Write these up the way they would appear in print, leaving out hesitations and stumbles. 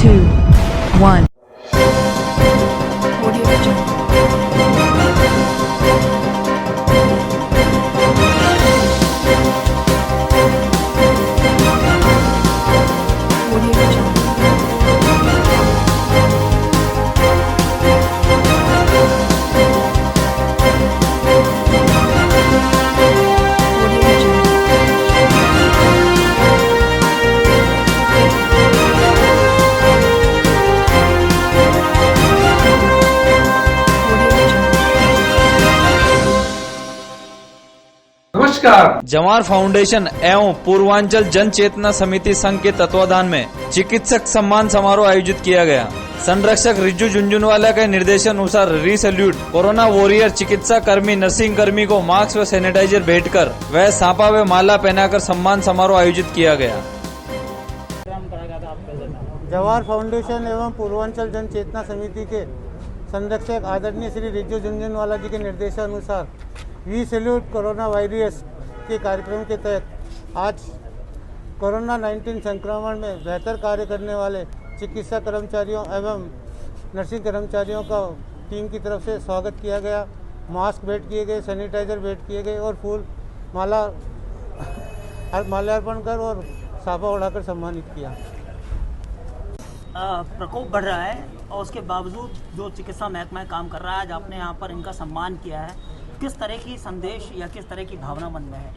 2, 1. Audio Jungle. Audio Jungle. Audio Jungle. Audio Jungle. नमस्कार। जवार foundation एवं पूर्वांचल जन चेतना समिति संघ के तत्वाधान में चिकित्सक सम्मान समारोह आयोजित किया गया। संरक्षक रिज्जू झुनझुनवाला के निर्देशन अनुसार रीसैल्यूट कोरोना वॉरियर चिकित्सा कर्मी नर्सिंग कर्मी को मास्क व सैनिटाइजर भेंटकर व सांपा व माला पहनाकर सम्मान समारोह आयोजित किया गया। जवाहर फाउंडेशन एवं पूर्वांचल जन चेतना समिति के संरक्षक आदरणीय श्री रिज्जू झुनझुनवाला जी के निर्देशानुसार वी सैल्यूट कोरोना वायरस के कार्यक्रम के तहत आज कोरोना 19 संक्रमण में बेहतर कार्य करने वाले चिकित्सा कर्मचारियों एवं नर्सिंग कर्मचारियों का टीम की तरफ से स्वागत किया गया। मास्क भेंट किए गए, सैनिटाइजर भेंट किए गए और फूल माल्यार्पण कर और साफा उड़ाकर सम्मानित किया। प्रकोप बढ़ रहा है और उसके बावजूद जो चिकित्सा महकमा काम कर रहा है, आज आपने यहाँ पर इनका सम्मान किया है, किस तरह की संदेश या किस तरह की भावना मन में है?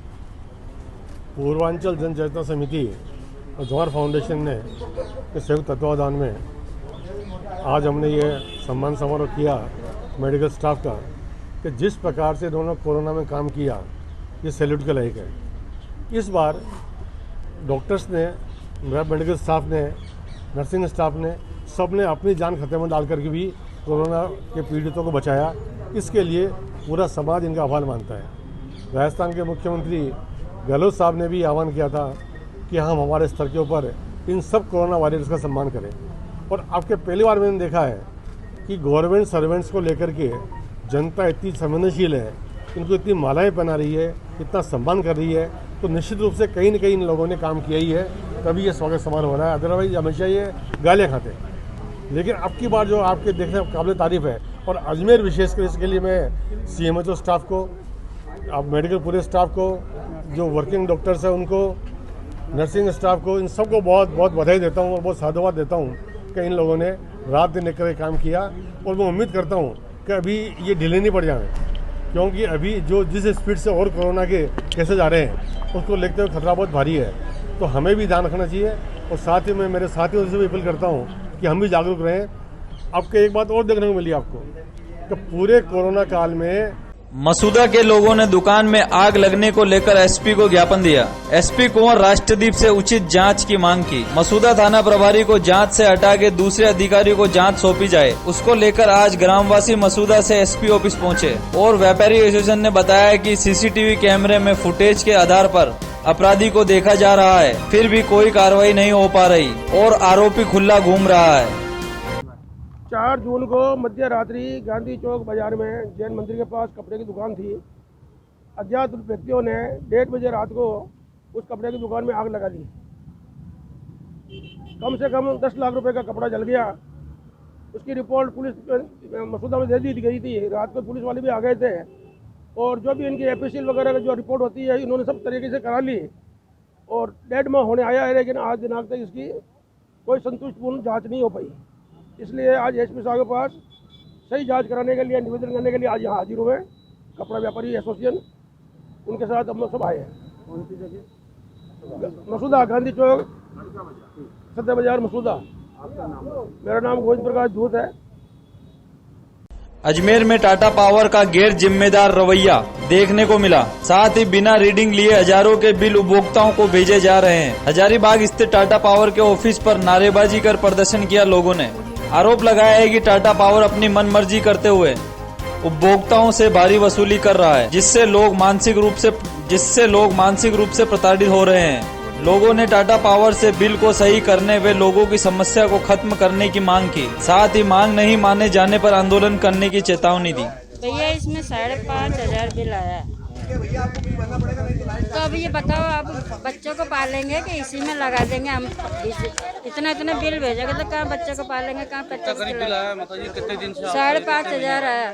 पूर्वांचल जन चेतना समिति और जवाहर फाउंडेशन ने के संयुक्त तत्वाधान में आज हमने ये सम्मान समारोह किया मेडिकल स्टाफ का कि जिस प्रकार से इन्होंने कोरोना में काम किया ये सैल्यूट के लायक है। इस बार डॉक्टर्स ने, मेडिकल स्टाफ ने, नर्सिंग स्टाफ ने, सब ने अपनी जान खतरे में डाल करके भी कोरोना के पीड़ितों को बचाया। इसके लिए पूरा समाज इनका आभार मानता है। राजस्थान के मुख्यमंत्री गहलोत साहब ने भी आह्वान किया था कि हम हमारे स्तर के ऊपर इन सब कोरोना वॉरियर्स का सम्मान करें। और आपके पहली बार मैंने देखा है कि गवर्नमेंट सर्वेंट्स को लेकर के जनता इतनी संवेदनशील है, इनको इतनी मालाएं पहना रही है, इतना सम्मान कर रही है, तो निश्चित रूप से कहीं न कहीं इन लोगों ने काम किया ही है, तभी ये स्वागत समारोह हो रहा है। अदरवाइज हमेशा ये गालियाँ खाते हैं। लेकिन अब की बार जो आपके देखने काबिल तारीफ है। और अजमेर विशेषकर इसके लिए मैं CMHO स्टाफ को, अब मेडिकल पूरे स्टाफ को, जो वर्किंग डॉक्टर्स हैं उनको, नर्सिंग स्टाफ को, इन सबको बहुत बहुत बधाई देता हूँ और बहुत साधुवाद देता हूँ कि इन लोगों ने रात दिन एक काम किया। और मैं उम्मीद करता हूँ कि अभी ये ढीले नहीं पड़ जाए, क्योंकि अभी जो जिस स्पीड से और कोरोना के केसेज आ रहे हैं उसको लेते हुए खतरा बहुत भारी है। तो हमें भी ध्यान रखना चाहिए और साथ ही मैं मेरे साथियों से भी अपील करता हूँ कि हम भी जागरूक रहें। अब के एक बात और देखने को मिली आपको कि पूरे कोरोना काल में मसूदा के लोगों ने दुकान में आग लगने को लेकर SP को ज्ञापन दिया। SP कुंवर राष्ट्रदीप से उचित जांच की मांग की। मसूदा थाना प्रभारी को जांच से हटा के दूसरे अधिकारी को जांच सौंपी जाए, उसको लेकर आज ग्रामवासी मसूदा से SP ऑफिस पहुंचे। और व्यापारी एसोसिएशन ने बताया कि CCTV कैमरे में फुटेज के आधार पर अपराधी को देखा जा रहा है, फिर भी कोई कार्रवाई नहीं हो पा रही और आरोपी खुला घूम रहा है। 4 जून को मध्य रात्रि गांधी चौक बाजार में जैन मंदिर के पास कपड़े की दुकान थी। अज्ञात व्यक्तियों ने 1:30 बजे रात को उस कपड़े की दुकान में आग लगा दी। कम से कम 10 लाख रुपए का कपड़ा जल गया। उसकी रिपोर्ट पुलिस मसूदा में दे दी गई थी। रात को पुलिस वाले भी आ गए थे और जो भी इनकी एफएसएल वगैरह जो रिपोर्ट होती है इन्होंने सब तरीके से करा ली और डेढ़ माह होने आया है, लेकिन आज दिनांक तक इसकी कोई संतुष्टिपूर्ण जाँच नहीं हो पाई। इसलिए आज SP साहब के पास सही जांच कराने के लिए, निवेदन करने के लिए आज यहाँ हाजिर हुए। कपड़ा व्यापारी एसोसिएशन उनके साथ हम लोग सब आए हैं। कौन सी जगह? मसूदा, गांधी चौक, सदर बाजार, मसूदा। मेरा नाम गोविंद प्रकाश धूत है। अजमेर में टाटा पावर का गैर जिम्मेदार रवैया देखने को मिला। साथ ही बिना रीडिंग लिए हजारों के बिल उपभोक्ताओं को भेजे जा रहे हैं। हजारीबाग स्थित टाटा पावर के ऑफिस पर नारेबाजी कर प्रदर्शन किया लोगों ने। आरोप लगाया है कि टाटा पावर अपनी मनमर्जी करते हुए उपभोक्ताओं से भारी वसूली कर रहा है, जिससे लोग मानसिक रूप से प्रताड़ित हो रहे हैं। लोगों ने टाटा पावर से बिल को सही करने व लोगों की समस्या को खत्म करने की मांग की। साथ ही मांग नहीं माने जाने पर आंदोलन करने की चेतावनी दी। भैया इसमें 5,500 बिल आया तो अब ये बताओ, अब बच्चों को पालेंगे कि इसी में लगा देंगे हम? इतना बिल भेजेंगे तो कहाँ बच्चों को पालेंगे, कहाँ 25 बिल आया? कितने दिन से? 5,500 आया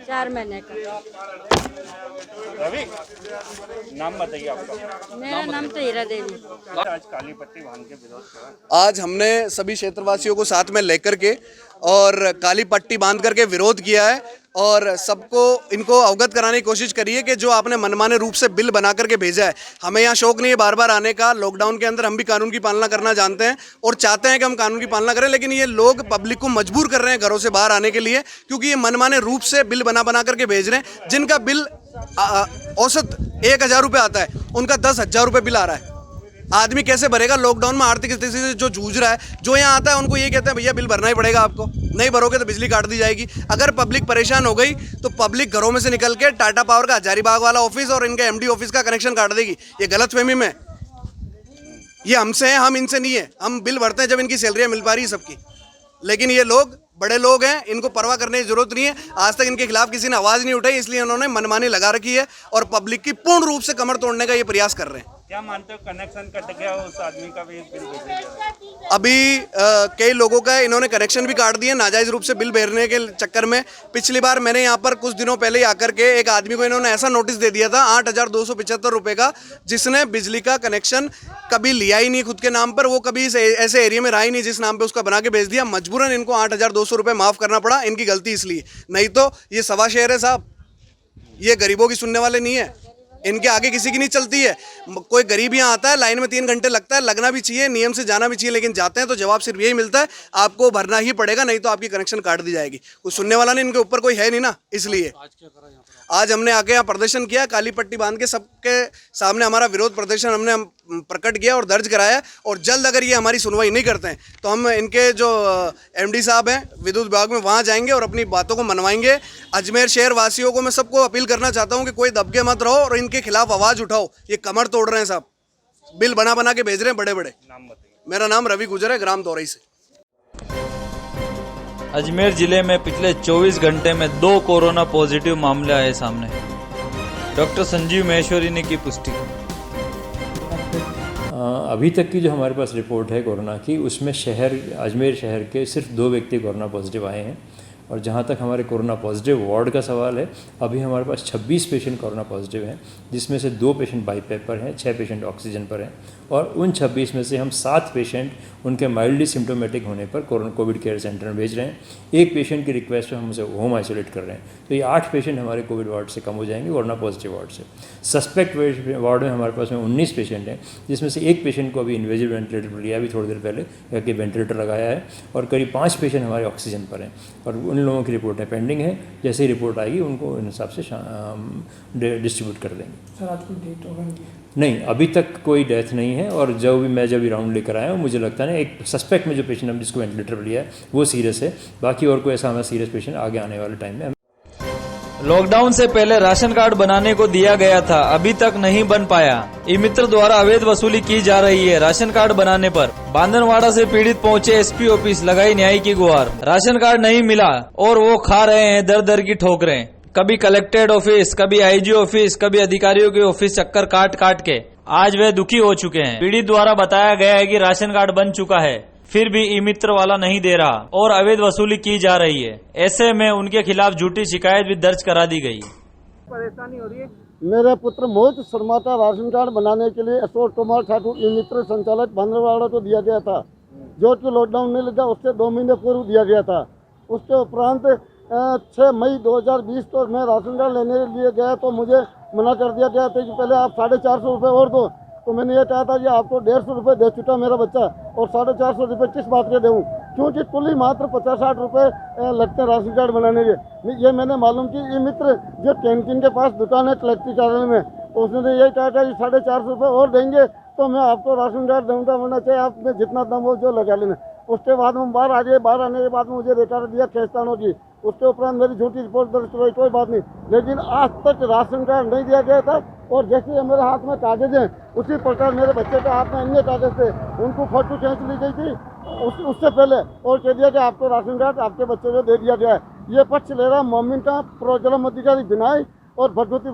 4 महीने का। रवि, नाम बताइए आपका। मेरा नाम तो हीरा देवी। आज काली पट्टी बांध के विरोध करा। आज हमने सभी क्षेत्रवासियों को साथ में लेकर के और काली पट्टी बांध करके विरोध किया है और सबको इनको अवगत कराने की कोशिश करी है कि जो आपने मनमाने रूप से बिल बना करके भेजा है, हमें यहाँ शौक नहीं है बार बार आने का। लॉकडाउन के अंदर हम भी कानून की पालना करना जानते हैं और चाहते हैं कि हम कानून की पालना करें, लेकिन ये लोग पब्लिक को मजबूर कर रहे हैं घरों से बाहर आने के लिए, क्योंकि ये मनमाने रूप से बिल बना करके भेज रहे हैं। जिनका बिल औसत 1,000 रुपये आता है, उनका 10,000 रुपये बिल आ रहा है। आदमी कैसे भरेगा? लॉकडाउन में आर्थिक स्थिति से जो जूझ रहा है, जो यहाँ आता है उनको ये कहते हैं भैया बिल भरना ही पड़ेगा आपको, नहीं भरोगे तो बिजली काट दी जाएगी। अगर पब्लिक परेशान हो गई तो पब्लिक घरों में से निकल के टाटा पावर का हजारीबाग वाला ऑफिस और इनके एमडी ऑफिस का कनेक्शन काट देगी। ये गलतफहमी में, ये हमसे है, हम इनसे नहीं है। हम बिल भरते हैं जब इनकी सैलरियाँ मिल पा रही है सबकी, लेकिन ये लोग बड़े लोग हैं, इनको परवाह करने की जरूरत नहीं है। आज तक इनके खिलाफ किसी ने आवाज़ नहीं उठाई, इसलिए उन्होंने मनमानी लगा रखी है और पब्लिक की पूर्ण रूप से कमर तोड़ने का ये प्रयास कर रहे हैं। क्या मानते हो कनेक्शन कट गया उस आदमी का भी बिल भेजेगा? अभी कई लोगों का इन्होंने कनेक्शन भी काट दिए नाजायज़ रूप से बिल भरने के चक्कर में। पिछली बार मैंने यहाँ पर कुछ दिनों पहले आकर के एक आदमी को इन्होंने ऐसा नोटिस दे दिया था 8,275 रुपये का, जिसने बिजली का कनेक्शन कभी लिया ही नहीं खुद के नाम पर, वो कभी ऐसे एरिया में रहा ही नहीं जिस नाम पर उसका बना के भेज दिया। मजबूरन इनको 8,200 रुपये माफ़ करना पड़ा, इनकी गलती इसलिए। नहीं तो ये सवा शहर है साहब, ये गरीबों की सुनने वाले नहीं है, इनके आगे किसी की नहीं चलती है। कोई गरीब यहाँ आता है, लाइन में 3 घंटे लगता है, लगना भी चाहिए, नियम से जाना भी चाहिए, लेकिन जाते हैं तो जवाब सिर्फ यही मिलता है आपको भरना ही पड़ेगा, नहीं तो आपकी कनेक्शन काट दी जाएगी। कोई सुनने वाला नहीं, इनके ऊपर कोई है नहीं ना, इसलिए आज हमने आके यहाँ प्रदर्शन किया, काली पट्टी बांध के सबके सामने हमारा विरोध प्रदर्शन हमने प्रकट किया और दर्ज कराया। और जल्द अगर ये हमारी सुनवाई नहीं करते हैं तो हम इनके जो एमडी साहब हैं विद्युत विभाग में, वहाँ जाएंगे और अपनी बातों को मनवाएंगे। अजमेर शहर वासियों को मैं सबको अपील करना चाहता हूँ कि कोई दबके मत रहो और इनके खिलाफ आवाज़ उठाओ। ये कमर तोड़ रहे हैं साहब, बिल बना के भेज रहे हैं बड़े बड़े। मेरा नाम रवि गुजर है, ग्राम दौरई से। अजमेर जिले में पिछले 24 घंटे में 2 कोरोना पॉजिटिव मामले आए सामने। डॉक्टर संजीव महेश्वरी ने की पुष्टि। अभी तक की जो हमारे पास रिपोर्ट है कोरोना की, उसमें अजमेर शहर के सिर्फ 2 व्यक्ति कोरोना पॉजिटिव आए हैं। और जहाँ तक हमारे कोरोना पॉजिटिव वार्ड का सवाल है, अभी हमारे पास 26 पेशेंट कोरोना पॉजिटिव हैं, जिसमें से 2 पेशेंट बाईपैप पर हैं, 6 पेशेंट ऑक्सीजन पर हैं। और उन 26 में से हम 7 पेशेंट उनके माइल्डली सिम्टोमेटिक होने पर कोविड केयर सेंटर में भेज रहे हैं। 1 पेशेंट की रिक्वेस्ट पर हम उसे होम आइसोलेट कर रहे हैं। तो ये 8 पेशेंट हमारे कोविड वार्ड से कम हो जाएंगे, कोरोना पॉजिटिव वार्ड से। सस्पेक्ट वार्ड में हमारे पास में 19 पेशेंट हैं, जिसमें से 1 पेशेंट को अभी इन्वेजिव वेंटिलेटर पर लिया, अभी थोड़ी देर पहले जाके वेंटिलेटर लगाया है। और करीब 5 पेशेंट हमारे ऑक्सीजन पर हैं और उन लोगों की रिपोर्टें पेंडिंग है। जैसे ही रिपोर्ट आएगी उनको इन हिसाब से डिस्ट्रीब्यूट कर देंगे। सर आज कोई डेट होगा? नहीं, अभी तक कोई डेथ नहीं है। और मैं जब राउंड लेकर आया हूँ, मुझे लगता है ना एक सस्पेक्ट में जो पेशेंट हम जिसको वेंटिलेटर पर लिया है वो सीरियस है। बाकी और कोई ऐसा हमारा सीरियस पेशेंट आगे आने वाले टाइम में। लॉकडाउन से पहले राशन कार्ड बनाने को दिया गया था, अभी तक नहीं बन पाया। ई मित्र द्वारा अवैध वसूली की जा रही है राशन कार्ड बनाने पर। बांधनवाड़ा से पीड़ित पहुंचे एसपी ऑफिस, लगाई न्याय की गुहार। राशन कार्ड नहीं मिला और वो खा रहे हैं दर दर की ठोकरें। कभी कलेक्टेड ऑफिस, कभी आईजी ऑफिस, कभी अधिकारियों के ऑफिस चक्कर काट के आज वे दुखी हो चुके हैं। पीड़ित द्वारा बताया गया है कि राशन कार्ड बन चुका है, फिर भी ई मित्र वाला नहीं दे रहा और अवैध वसूली की जा रही है। ऐसे में उनके खिलाफ झूठी शिकायत भी दर्ज करा दी गई। परेशानी हो रही है। मेरे पुत्र मोहित शर्मा का राशन कार्ड बनाने के लिए अशोक कुमार ठाकुर ई मित्र संचालक बांधनवाड़ा को दिया गया था, जो कि लॉकडाउन नहीं लगा उससे 2 महीने पूर्व दिया गया था। उसके उपरांत 6 मई 2020 को मैं राशन कार्ड लेने के लिए गया तो मुझे मना कर दिया गया था कि पहले आप 450 रुपये और दो। तो मैंने ये कहा था कि आपको 150 रुपये दे चुका मेरा बच्चा और 450 रुपये किस बात के दूँ, क्योंकि कुल ही मात्र 50-60 रुपये लगते हैं राशन कार्ड बनाने के। ये मैंने मालूम की ई मित्र जो कैंटीन के पास दुकान है कलेक्ट्री कार्यालय में, तो उसने यही कहा था कि 450 रुपये और देंगे तो मैं आपको राशन कार्ड दूँगा, वरना चाहे आप में जितना दम हो जो लगा लेना। उसके बाद हम बाहर आ गए, बाहर आने के बाद मुझे रिटायर दिया खेस्तानों की। उसके उपरांत मेरी झूठी रिपोर्ट दर्ज करवाई, कोई बात नहीं, लेकिन आज तक राशन कार्ड नहीं दिया गया था। और जैसे मेरे हाथ में कागज हैं उसी प्रकार मेरे बच्चे के हाथ में अन्य कागज थे, उनको फोटो खींच ली गई थी उससे पहले और कह दिया कि आपको राशन कार्ड आपके बच्चे को दे दिया गया है। ये पक्ष ले रहा मोमिन का प्रोग्राम अधिकारी बिनाई और भगवती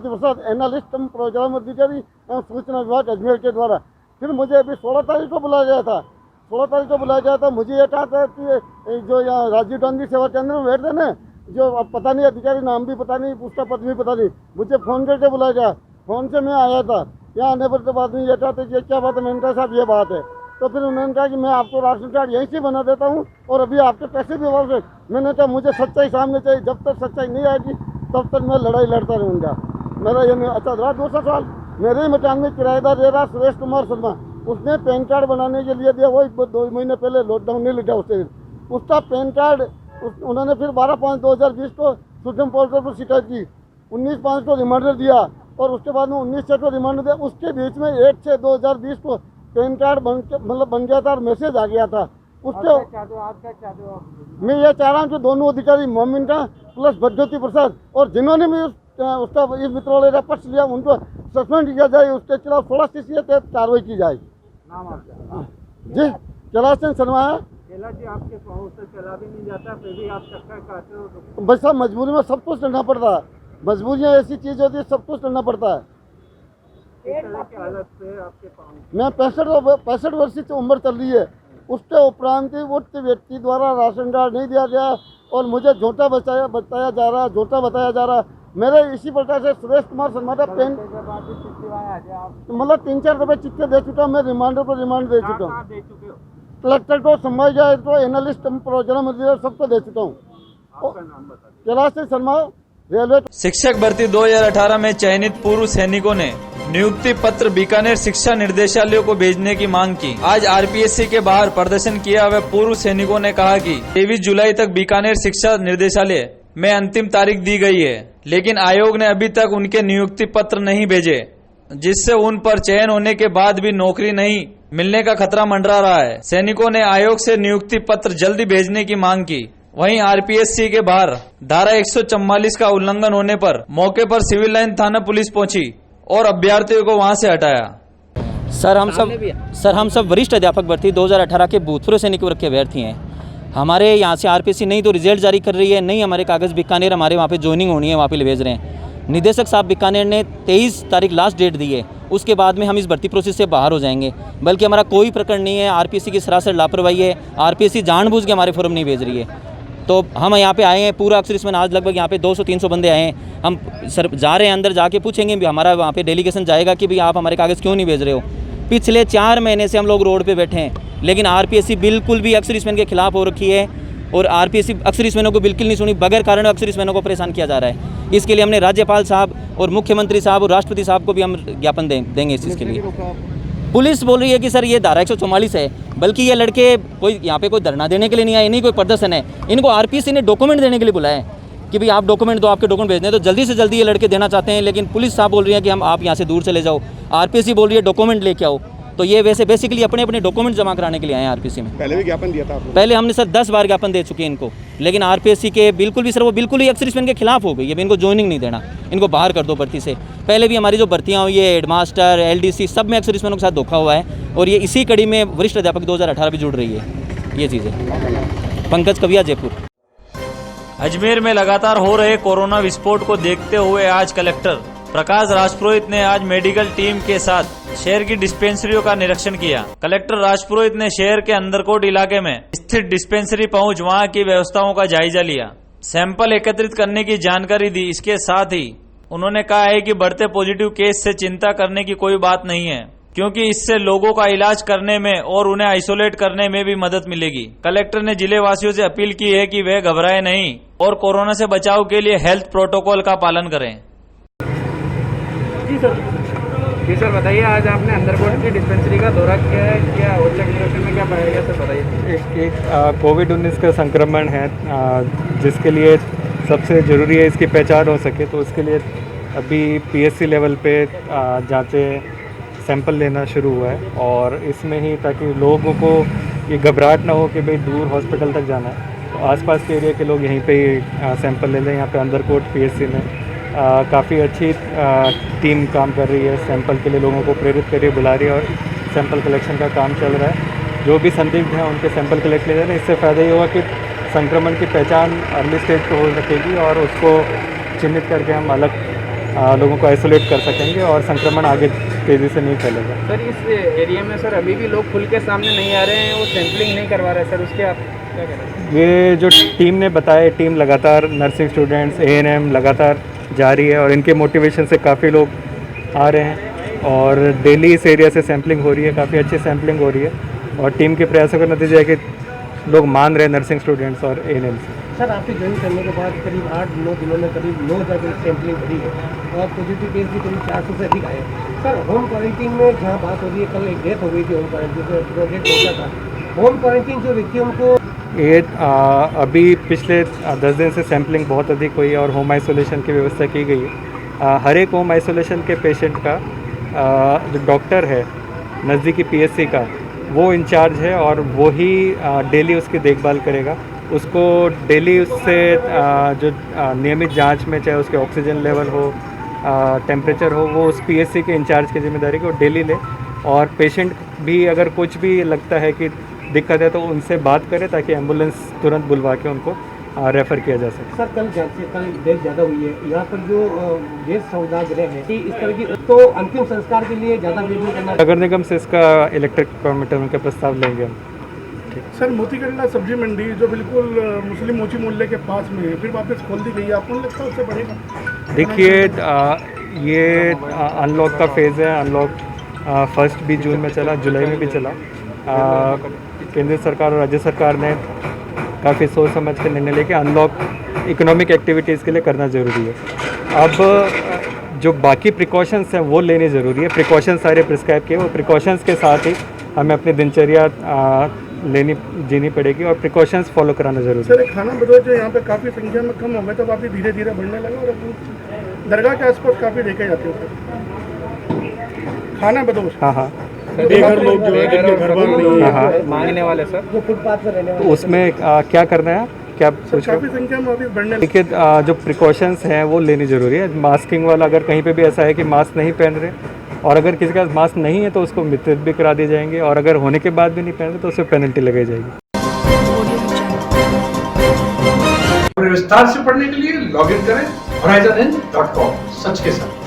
प्रसाद एनालिस्ट कम प्रोग्राम अधिकारी एवं सूचना विभाग अजमेर के द्वारा। फिर मुझे अभी 16 तारीख को बुलाया गया था। 16 तारीख को बुलाया गया था। मुझे ये कहा था कि जो यहाँ राजीव गांधी सेवा केंद्र में बैठते ना, जो अब पता नहीं अधिकारी नाम भी पता नहीं, पूछता पद भी पता नहीं, मुझे फ़ोन करके बुलाया गया। फ़ोन से मैं आया था। यहाँ आने पर तो बाद में ये कहते कि क्या बात है। मैंने कहा साहब ये बात है। तो फिर उन्होंने कहा कि मैं आपको राशन कार्ड यहीं से बना देता हूँ और अभी आपके पैसे भी वापस। मैंने कहा मुझे सच्चाई सामने चाहिए, जब तक सच्चाई नहीं आएगी तब तक मैं लड़ाई लड़ता रहूँगा। मेरा ये नहीं। अच्छा रहा दूसरा सवाल, मेरे ही मकान में किराएदार रह रहा सुरेश कुमार शर्मा, उसने पैन कार्ड बनाने के लिए दिया, वो 2 महीने पहले लॉकडाउन नहीं लगा उससे। उसका पैन कार्ड उन्होंने फिर 12/5/2020 को सुप्रीम कोर्ट पर शिकायत की, 19/5 को रिमांडर दिया और उसके बाद में 19/6 को रिमांडर दिया। उसके बीच में 1/6/2020 को पैन कार्ड बन गया था और मैसेज आ गया था उसके। मैं ये चाह रहा हूँ कि दोनों अधिकारी मोमिन का प्लस भगवती प्रसाद और जिन्होंने भी उसका इस मित्रालय का पक्ष लिया उनको सस्पेंड किया जाए, उसके खिलाफ 16 CC के तहत कार्रवाई की जाए। नाम आपका? जी कैलाश चंद शर्मा है। जी आपके पाँव से चला भी नहीं जाता, फिर भी आप चक्कर खाते हो तो? बस साहब मजबूरी में सब कुछ करना पड़ता है। मजबूरियाँ ऐसी चीज़ होती है, सब कुछ करना पड़ता है। किस तरह की हालत से आपके पाँव? मैं 65 वर्ष की उम्र चल रही है। उसके उपरांत उक्त व्यक्ति द्वारा राशन कार्ड नहीं दिया गया और मुझे झूठा बताया जा रहा। मेरे इसी प्रकार से सुरेश कुमार शर्मा का पेन मतलब 3-4 दफे चिट्ठे दे चुका हूँ। मैं रिमांडर पर रिमांड दे चुका हूँ, कलेक्टर को, संभाल जाए तो एनालिस्ट प्रोग्राम अधिकारी सबको दे चुका हूँ। कैलाश चंद शर्मा, रेलवे। शिक्षक भर्ती 2018 में चयनित पूर्व सैनिकों ने नियुक्ति पत्र बीकानेर शिक्षा निर्देशालय को भेजने की मांग की। आज आरपीएससी के बाहर प्रदर्शन किया हुए पूर्व सैनिकों ने कहा कि 23 जुलाई तक बीकानेर शिक्षा निर्देशालय में अंतिम तारीख दी गई है, लेकिन आयोग ने अभी तक उनके नियुक्ति पत्र नहीं भेजे, जिससे उन पर चयन होने के बाद भी नौकरी नहीं मिलने का खतरा मंडरा रहा है। सैनिकों ने आयोग से नियुक्ति पत्र जल्दी भेजने की मांग की। वहीं आरपीएससी के बाहर धारा 144 का उल्लंघन होने पर मौके पर सिविल लाइन थाना पुलिस पहुंची और अभ्यर्थियों को वहां से हटाया। सर हम सब वरिष्ठ अध्यापक भर्ती 2018 के भूतपूर्व सैनिक वर्ग के अभ्यर्थी हैं। हमारे यहाँ से आरपीएससी नहीं तो रिजल्ट जारी कर रही है, नहीं हमारे कागज़ बीकानेर हमारे वहाँ पे ज्वाइनिंग होनी है, वहाँ पे भेज रहे हैं। निदेशक साहब बीकानेर ने 23 तारीख लास्ट डेट दी है, उसके बाद में हम इस भर्ती प्रोसेस से बाहर हो जाएंगे। बल्कि हमारा कोई प्रकरण नहीं है, आरपीएससी की सरासर लापरवाही है। आरपीएससी जानबूझ के हमारे फॉर्म नहीं भेज रही है। तो हम यहाँ पे आए हैं पूरा एक्सर्विसमैन, आज लगभग यहाँ पे 200-300 बंदे आए हैं। हम सर जा रहे हैं, अंदर जाके पूछेंगे भी, हमारा वहाँ पे डेलीगेशन जाएगा कि भाई आप हमारे कागज़ क्यों नहीं भेज रहे हो। पिछले 4 महीने से हम लोग रोड पे बैठे हैं, लेकिन आरपीएससी बिल्कुल भी एक्सर्विसमैन के खिलाफ हो रखी है और आरपीएससी एक्सर्विसमैनों को बिल्कुल नहीं सुनी। बगैर कारण एक्सर्विसमैनों को परेशान किया जा रहा है। इसके लिए हमने राज्यपाल साहब और मुख्यमंत्री साहब और राष्ट्रपति साहब को भी हम ज्ञापन देंगे इस चीज़ के लिए। पुलिस बोल रही है कि सर ये धारा 144 है, बल्कि ये लड़के कोई यहाँ पे कोई धरना देने के लिए नहीं आए, नहीं कोई प्रदर्शन है। इनको आरपीएससी ने डॉक्यूमेंट देने के लिए बुलाया है कि भाई आप डॉक्यूमेंट दो, आपके डॉक्यूमेंट भेजने। तो जल्दी से जल्दी ये लड़के देना चाहते हैं, लेकिन पुलिस साहब बोल रही है कि हम आप यहाँ से दूर चले जाओ। आरपीएससी बोल रही है डॉक्यूमेंट लेके आओ। तो ये वैसे बेसिकली अपने अपने डॉक्यूमेंट जमा कराने के लिए आए हैं आरपीएससी में। पहले भी ज्ञापन दिया था आपको? पहले हमने सर 10 बार ज्ञापन दे चुके हैं इनको, लेकिन आरपीएससी के बिल्कुल भी सर वो बिल्कुल ही एक्सर्विसमैन के खिलाफ हो गई है। इनको ज्वाइनिंग नहीं देना, इनको बाहर कर दो भर्ती से। पहले भी हमारी जो भर्तियाँ हुई है हेडमास्टर, एलडीसी, सब में एक्सर्विसमैनों के साथ धोखा हुआ है और ये इसी कड़ी में वरिष्ठ अध्यापक 2018 भी जुड़ रही है। ये चीज़ें। पंकज कविया, जयपुर। अजमेर में लगातार हो रहे कोरोना विस्फोट को देखते हुए आज कलेक्टर प्रकाश राजपुरोहित ने आज मेडिकल टीम के साथ शहर की डिस्पेंसरियों का निरीक्षण किया। कलेक्टर राजपुरोहित ने शहर के अंदरकोट इलाके में स्थित डिस्पेंसरी पहुंच वहां की व्यवस्थाओं का जायजा लिया, सैंपल एकत्रित करने की जानकारी दी। इसके साथ ही उन्होंने कहा है कि बढ़ते पॉजिटिव केस से चिंता करने की कोई बात नहीं है, क्योंकि इससे लोगों का इलाज करने में और उन्हें आइसोलेट करने में भी मदद मिलेगी। कलेक्टर ने जिले वासियों से अपील की है कि वे घबराएं नहीं और कोरोना से बचाव के लिए हेल्थ प्रोटोकॉल का पालन करें। जी सर बताइए, आज आपने अंदरकोट की डिस्पेंसरी का दौरा किया है, क्या औचक निरीक्षण में क्या पाया गया सर बताइए। एक कोविड-19 का संक्रमण है जिसके लिए सबसे ज़रूरी है इसकी पहचान हो सके, तो उसके लिए अभी पीएससी लेवल पे जांचें सैंपल लेना शुरू हुआ है और इसमें ही ताकि लोगों को ये घबराहट ना हो कि भाई दूर हॉस्पिटल तक जाना है, तो आसपास के एरिया के लोग यहीं पे ही सैंपल ले लें। यहाँ पे अंदरकोट पीएससी में काफ़ी अच्छी टीम काम कर रही है, सैंपल के लिए लोगों को प्रेरित कर रही है, बुला रही है और सैंपल कलेक्शन का काम चल रहा है। जो भी संदिग्ध हैं उनके सैंपल कलेक्ट ले रहे हैं। इससे फ़ायदा ये हुआ कि संक्रमण की पहचान अर्ली स्टेज पे हो सकेगी और उसको चिन्हित करके हम अलग लोगों को आइसोलेट कर सकेंगे और संक्रमण आगे तेज़ी से नहीं फैलेगा। सर इस एरिया में सर अभी भी लोग खुल के सामने नहीं आ रहे हैं, वो सैंपलिंग नहीं करवा रहे सर, उसके आप क्या कह रहे हैं? ये जो टीम ने बताया, टीम लगातार नर्सिंग स्टूडेंट्स ANM लगातार जारी है और इनके मोटिवेशन से काफ़ी लोग आ रहे हैं और डेली इस एरिया से सैंपलिंग हो रही है, काफ़ी अच्छी सैंपलिंग हो रही है और टीम के प्रयासों का नतीजा है कि लोग मान रहे हैं नर्सिंग स्टूडेंट्स और ANM से। सर आपके ज्वाइन करने के बाद करीब 8-9 दिनों में करीब 9,000 सैंपलिंग करी है और पॉजिटिव केस भी करीब 400 से अधिक आए। सर होम क्वारंटीन में जहाँ बात हो रही है, कल एक डेथ हो गई थी होम क्वारंटीन से, डेथ पहुँचा था। होम क्वारंटीन जो व्यक्ति उनको ये अभी पिछले 10 दिन से सैंपलिंग बहुत अधिक हुई है और होम आइसोलेशन की व्यवस्था की गई है। हर एक होम आइसोलेशन के पेशेंट का जो डॉक्टर है नज़दीकी PSC का, वो इंचार्ज है और वो ही डेली उसकी देखभाल करेगा। उसको डेली उससे जो नियमित जांच में, चाहे उसके ऑक्सीजन लेवल हो, टेम्परेचर हो, वो उस PSC के इंचार्ज की जिम्मेदारी को डेली ले और पेशेंट भी अगर कुछ भी लगता है कि दिक्कत है तो उनसे बात करें ताकि एम्बुलेंस तुरंत बुलवा के उनको रेफ़र किया जा सके। सर कल डेथ ज़्यादा हुई है, यहाँ पर जो गैस सौदागर है कि इस तरह की, तो अंतिम संस्कार के लिए ज़्यादा वेट नहीं करना। नगर निगम से इसका इलेक्ट्रिक कॉर्मिटर का प्रस्ताव लेंगे हम। सर मोतीकंडा सब्जी मंडी जो बिल्कुल मुस्लिम मोची मोहल्ले के पास में है, फिर वापस खोल दी गई है, आपको नहीं लगता उससे बढ़ेगा? देखिए ये अनलॉक का फेज़ है। अनलॉक फर्स्ट भी जून में चला, जुलाई में भी चला। केंद्र सरकार और राज्य सरकार ने काफ़ी सोच समझ के निर्णय लेके अनलॉक इकोनॉमिक एक्टिविटीज़ के लिए करना ज़रूरी है। अब जो बाकी प्रिकॉशंस हैं वो लेने ज़रूरी है। प्रिकॉशंस सारे प्रिस्क्राइब किए, वो प्रिकॉशंस के साथ ही हमें अपनी दिनचर्या जीनी पड़ेगी और प्रिकॉशंस फॉलो कराना ज़रूरी है। सर खाना बदोश जो यहाँ पे काफ़ी संख्या में कम हो गए, तो काफ़ी धीरे धीरे बढ़ने लगा और दरगाह के आसपास काफ़ी देखे जाते हैं सर खाना बदोश। हाँ बेघर लोग जो है जिनके घर बार नहीं है, मांगने वाले सर, जो फुटपाथ पर रहने वाले, तो उसमें क्या करना है, क्या पूछ रहे हो? काफ़ी संख्या में अभी बढ़ने। देखिए जो प्रिकॉशंस हैं वो लेनी ज़रूरी है। मास्किंग वाला अगर कहीं पे भी ऐसा है कि मास्क नहीं पहन रहे और अगर किसी का मास्क नहीं है तो उसको वितरित भी करा दिए जाएंगे और अगर होने के बाद भी नहीं पहन रहे तो उससे पेनल्टी लगाई जाएगी। audio विस्तार से पढ़ने के लिए लॉगिन करें horizon.com, सच के साथ।